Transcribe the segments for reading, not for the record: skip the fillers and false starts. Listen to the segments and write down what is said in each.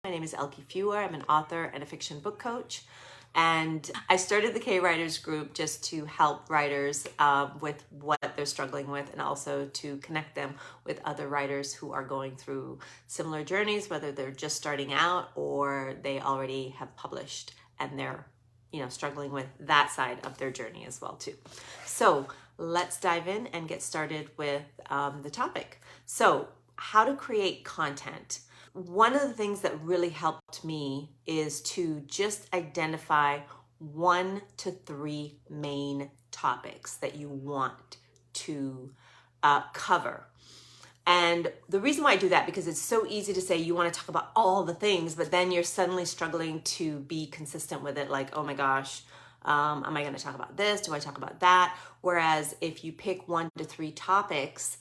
My name is Elke Feuer. I'm an author and a fiction book coach. And I started the K-Writers group just to help writers with what they're struggling with, and also to connect them with other writers who are going through similar journeys, whether they're just starting out or they already have published and they're struggling with that side of their journey as well too. So let's dive in and get started with the topic. So how to create content. One of the things that really helped me is to just identify 1 to 3 main topics that you want to cover. And the reason why I do that, because it's so easy to say you want to talk about all the things, but then you're suddenly struggling to be consistent with it. Like, oh my gosh, am I going to talk about this? Do I talk about that? Whereas if you pick 1 to 3 topics,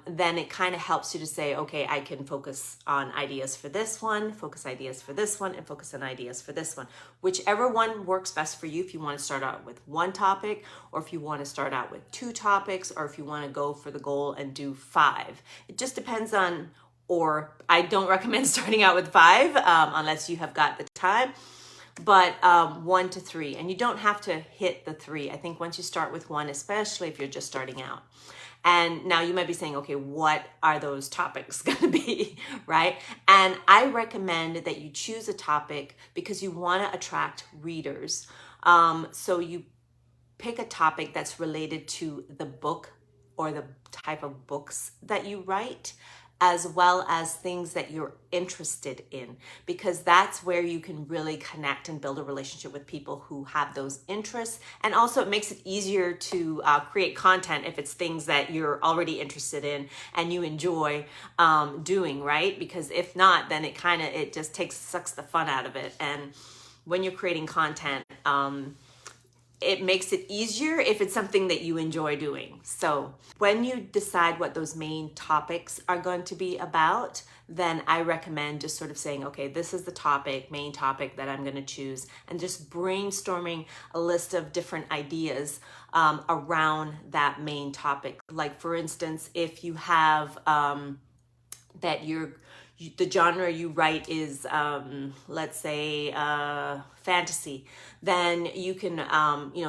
then it kind of helps you to say, okay, I can focus on ideas for this one, focus ideas for this one, and focus on ideas for this one. Whichever one works best for you, if you want to start out with 1 topic, or if you want to start out with 2 topics, or if you want to go for the goal and do 5. It just depends on, or I don't recommend starting out with 5 unless you have got the time. But 1 to 3, and you don't have to hit the 3. I think once you start with 1, especially if you're just starting out. And now you might be saying, okay, what are those topics going to be, right? And I recommend that you choose a topic because you want to attract readers. So you pick a topic that's related to the book or the type of books that you write, as well as things that you're interested in, because that's where you can really connect and build a relationship with people who have those interests. And also it makes it easier to create content if it's things that you're already interested in and you enjoy doing, right? Because if not, then it just sucks the fun out of it. And when you're creating content, it makes it easier if it's something that you enjoy doing. So when you decide what those main topics are going to be about, then I recommend just sort of saying, okay, this is the main topic that I'm going to choose, and just brainstorming a list of different ideas around that main topic. Like for instance, if you have the genre you write is, let's say, fantasy, then you can,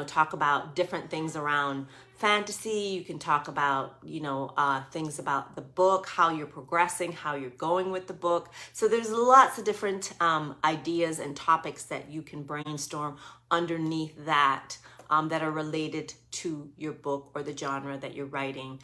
talk about different things around fantasy. You can talk about, things about the book, how you're progressing, how you're going with the book. So there's lots of different ideas and topics that you can brainstorm underneath that that are related to your book or the genre that you're writing.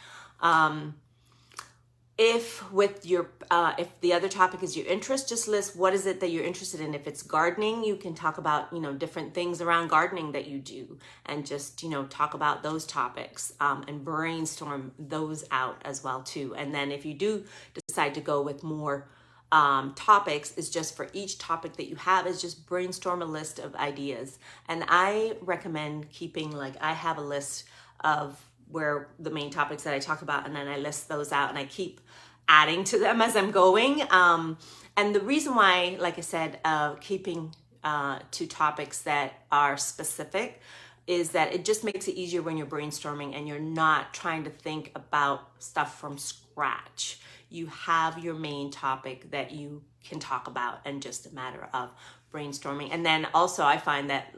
If the other topic is your interest, just list what is it that you're interested in. If it's gardening, you can talk about, different things around gardening that you do, and just, talk about those topics and brainstorm those out as well too. And then if you do decide to go with more topics, is just for each topic that you have is just brainstorm a list of ideas. And I recommend keeping, I have a list of where the main topics that I talk about, and then I list those out and I keep adding to them as I'm going. And the reason why, like I said, keeping to topics that are specific is that it just makes it easier when you're brainstorming and you're not trying to think about stuff from scratch. You have your main topic that you can talk about, and just a matter of brainstorming. And then also I find that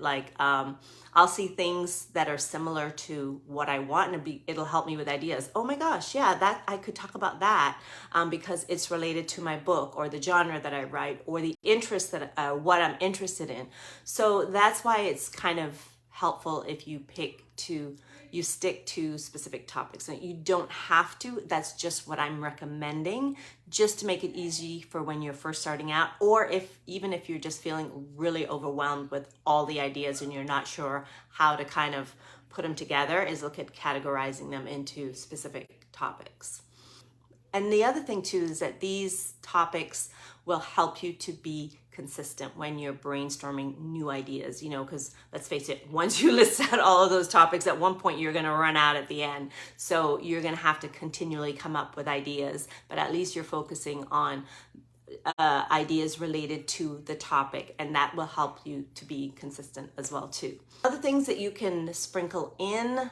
I'll see things that are similar to what I want, and it'll help me with ideas. Oh my gosh, yeah, that I could talk about that because it's related to my book or the genre that I write or the interest that what I'm interested in. So that's why it's kind of helpful if you stick to specific topics. And you don't have to. That's just what I'm recommending, just to make it easy for when you're first starting out, or even if you're just feeling really overwhelmed with all the ideas and you're not sure how to kind of put them together, is look at categorizing them into specific topics. And the other thing too is that these topics will help you to be consistent when you're brainstorming new ideas, because let's face it, once you list out all of those topics, at one point you're going to run out at the end. So you're going to have to continually come up with ideas, but at least you're focusing on ideas related to the topic, and that will help you to be consistent as well too. Other things that you can sprinkle in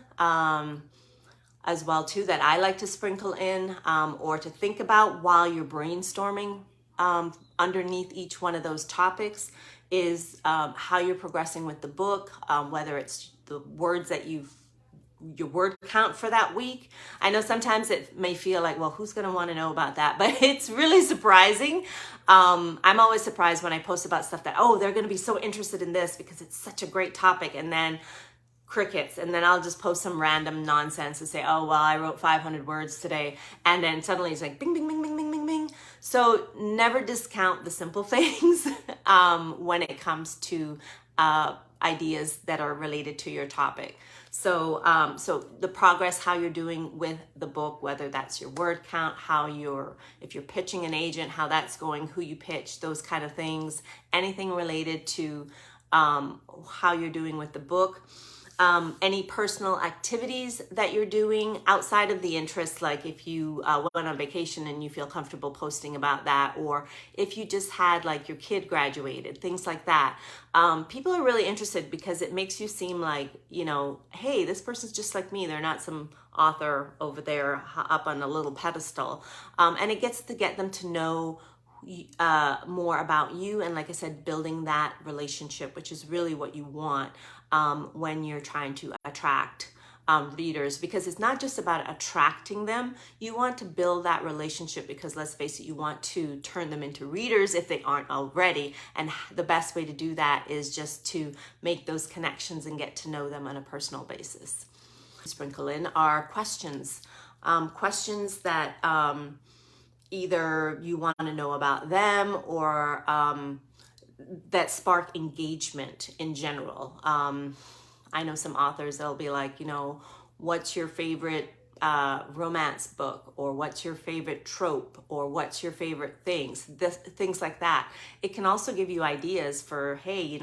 as well too, that I like to sprinkle in or to think about while you're brainstorming underneath each one of those topics is how you're progressing with the book, whether it's the words that your word count for that week. I know sometimes it may feel like, well, who's going to want to know about that? But it's really surprising. I'm always surprised when I post about stuff that, oh, they're going to be so interested in this because it's such a great topic. And then crickets. And then I'll just post some random nonsense and say, oh, well, I wrote 500 words today. And then suddenly it's like, bing, bing, bing, bing, bing, bing, bing. So never discount the simple things when it comes to ideas that are related to your topic. So the progress, how you're doing with the book, whether that's your word count, if you're pitching an agent, how that's going, who you pitch, those kind of things, anything related to how you're doing with the book. Any personal activities that you're doing outside of the interests, like if you went on vacation and you feel comfortable posting about that, or if you just had like your kid graduated, things like that. People are really interested because it makes you seem like, hey, this person's just like me. They're not some author over there up on a little pedestal. And it gets to get them to know more about you, and like I said, building that relationship, which is really what you want when you're trying to attract readers, because it's not just about attracting them. You want to build that relationship because, let's face it, you want to turn them into readers if they aren't already, and the best way to do that is just to make those connections and get to know them on a personal basis. Sprinkle in are questions that either you want to know about them or that spark engagement in general. I know some authors that'll be like, what's your favorite romance book, or what's your favorite trope, or what's your favorite things like that. It can also give you ideas for, hey,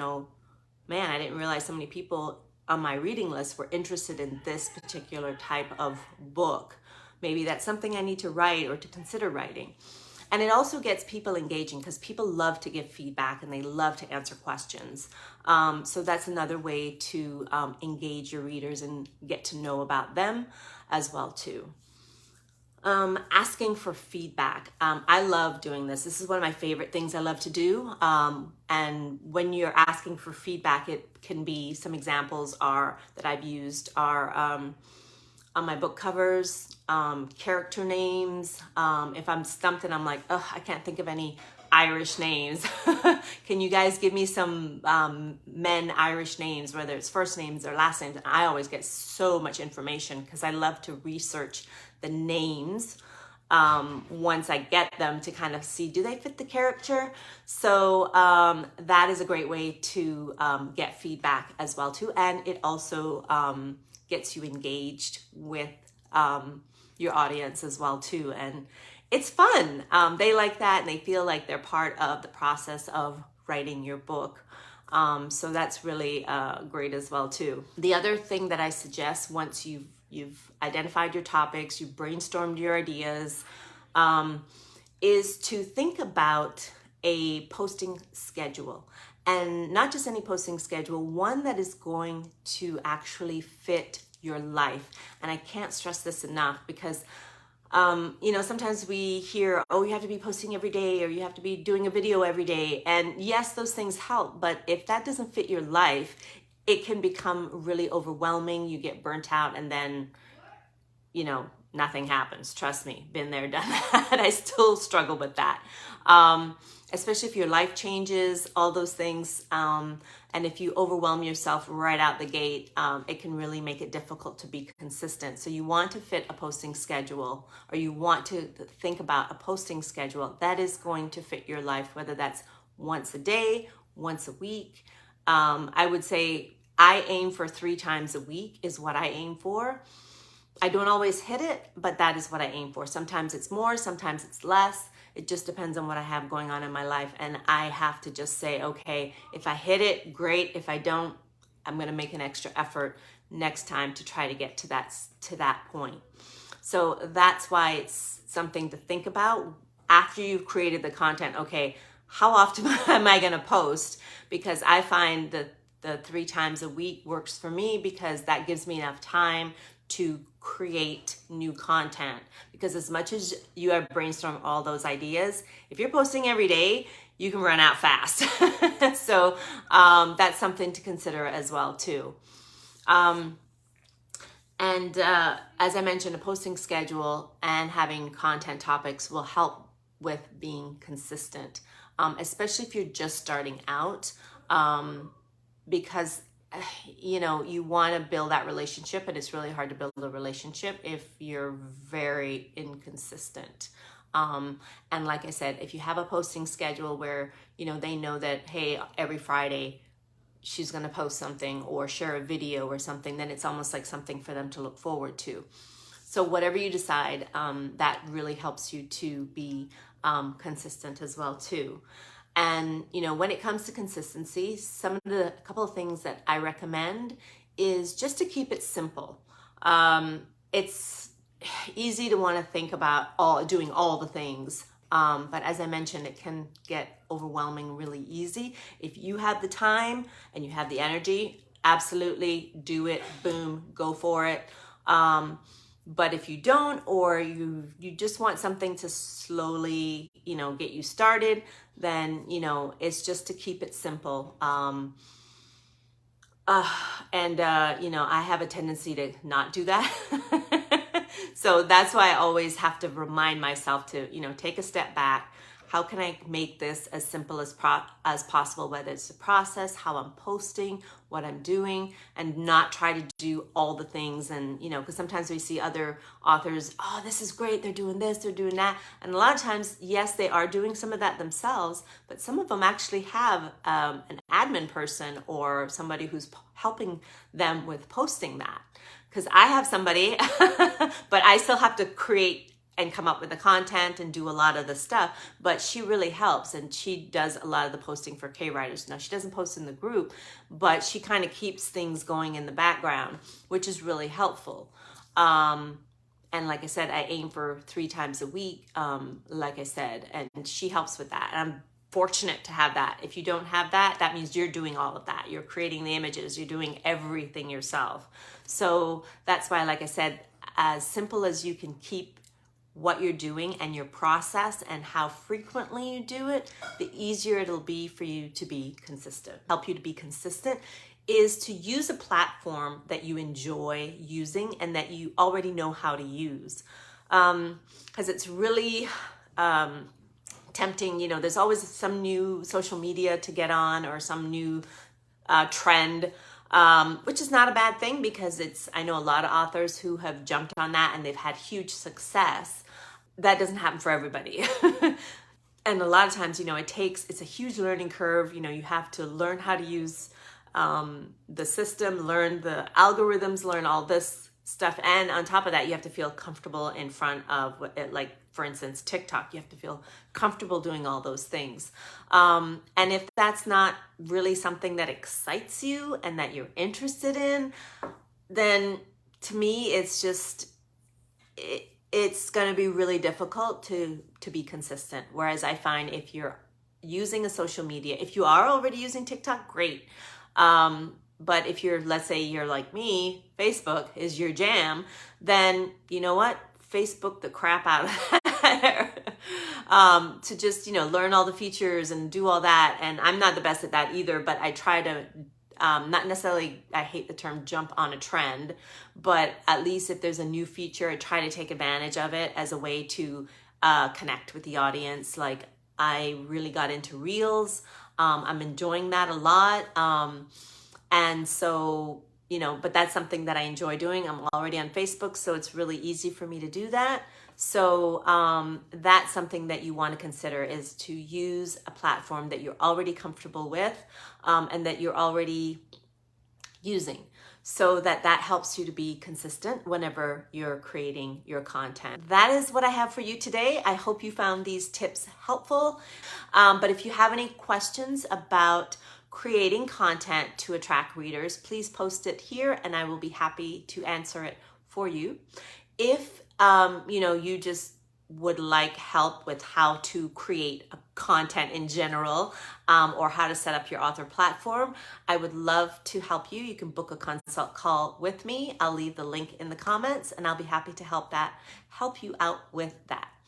man, I didn't realize so many people on my reading list were interested in this particular type of book. Maybe that's something I need to write or to consider writing. And it also gets people engaging because people love to give feedback and they love to answer questions. So that's another way to engage your readers and get to know about them as well too. Asking for feedback. I love doing this. This is one of my favorite things I love to do. And when you're asking for feedback, it can be, some examples that I've used are on my book covers, character names. If I'm stumped and I'm like, oh, I can't think of any Irish names. Can you guys give me some men Irish names, whether it's first names or last names? And I always get so much information because I love to research the names once I get them to kind of see, do they fit the character? So that is a great way to get feedback as well too. And it also gets you engaged with your audience as well too. And it's fun. They like that and they feel like they're part of the process of writing your book. So that's really great as well too. The other thing that I suggest, once you've identified your topics, you've brainstormed your ideas, is to think about a posting schedule. And not just any posting schedule, one that is going to actually fit your life. And I can't stress this enough because, sometimes we hear, oh, you have to be posting every day, or you have to be doing a video every day. And yes, those things help. But if that doesn't fit your life, it can become really overwhelming. You get burnt out and then, nothing happens. Trust me, been there, done that. I still struggle with that. Especially if your life changes, all those things. And if you overwhelm yourself right out the gate, it can really make it difficult to be consistent. So you want to fit a posting schedule, or you want to think about a posting schedule that is going to fit your life, whether that's once a day, once a week. I would say I aim for 3 times a week is what I aim for. I don't always hit it, but that is what I aim for. Sometimes it's more, sometimes it's less. It just depends on what I have going on in my life. And I have to just say, okay, if I hit it, great. If I don't, I'm going to make an extra effort next time to try to get to that point. So that's why it's something to think about after you've created the content. Okay, how often am I going to post? Because I find that the 3 times a week works for me because that gives me enough time to create new content, because as much as you have brainstormed all those ideas, if you're posting every day, you can run out fast. So that's something to consider as well too. And as I mentioned, a posting schedule and having content topics will help with being consistent, especially if you're just starting out, because you want to build that relationship, and it's really hard to build a relationship if you're very inconsistent. And like I said, if you have a posting schedule where, they know that, hey, every Friday she's going to post something or share a video or something, then it's almost like something for them to look forward to. So whatever you decide, that really helps you to be consistent as well too. And, when it comes to consistency, a couple of things that I recommend is just to keep it simple. It's easy to want to think about doing all the things. But as I mentioned, it can get overwhelming really easy. If you have the time and you have the energy, absolutely do it. Boom, go for it. But if you don't, or you just want something to slowly, get you started, then, it's just to keep it simple. I have a tendency to not do that. So that's why I always have to remind myself to, take a step back. How can I make this as simple as possible, whether it's the process, how I'm posting, what I'm doing, and not try to do all the things. And, because sometimes we see other authors, oh, this is great, they're doing this, they're doing that. And a lot of times, yes, they are doing some of that themselves, but some of them actually have an admin person or somebody who's helping them with posting that. Because I have somebody, but I still have to create and come up with the content and do a lot of the stuff, but she really helps, and she does a lot of the posting for K-Writers. Now, she doesn't post in the group, but she kind of keeps things going in the background, which is really helpful. And like I said, I aim for 3 times a week, like I said, and she helps with that. And I'm fortunate to have that. If you don't have that, that means you're doing all of that. You're creating the images, you're doing everything yourself. So that's why, like I said, as simple as you can keep what you're doing and your process and how frequently you do it, the easier it'll be for you to be consistent. Help you to be consistent is to use a platform that you enjoy using and that you already know how to use. Because it's really tempting, there's always some new social media to get on or some new trend, which is not a bad thing, because I know a lot of authors who have jumped on that and they've had huge success. That doesn't happen for everybody. And a lot of times, it's a huge learning curve. You have to learn how to use the system, learn the algorithms, learn all this stuff. And on top of that, you have to feel comfortable in front of it. Like, for instance, TikTok, you have to feel comfortable doing all those things. And if that's not really something that excites you and that you're interested in, then to me, it's just, it's going to be really difficult to be consistent. Whereas I find if you're using a social media, if you are already using TikTok, great. But if let's say you're like me, Facebook is your jam, then you know what? Facebook the crap out of that. To just, learn all the features and do all that. And I'm not the best at that either, but I try to not necessarily, I hate the term jump on a trend, but at least if there's a new feature, I try to take advantage of it as a way to connect with the audience. Like, I really got into Reels. I'm enjoying that a lot. And so, but that's something that I enjoy doing. I'm already on Facebook, so it's really easy for me to do that. So that's something that you want to consider, is to use a platform that you're already comfortable with and that you're already using, so that helps you to be consistent whenever you're creating your content. That is what I have for you today. I hope you found these tips helpful. But if you have any questions about creating content to attract readers, please post it here and I will be happy to answer it for you. If you just would like help with how to create a content in general, or how to set up your author platform, I would love to help you. You can book a consult call with me. I'll leave the link in the comments, and I'll be happy to help you out with that.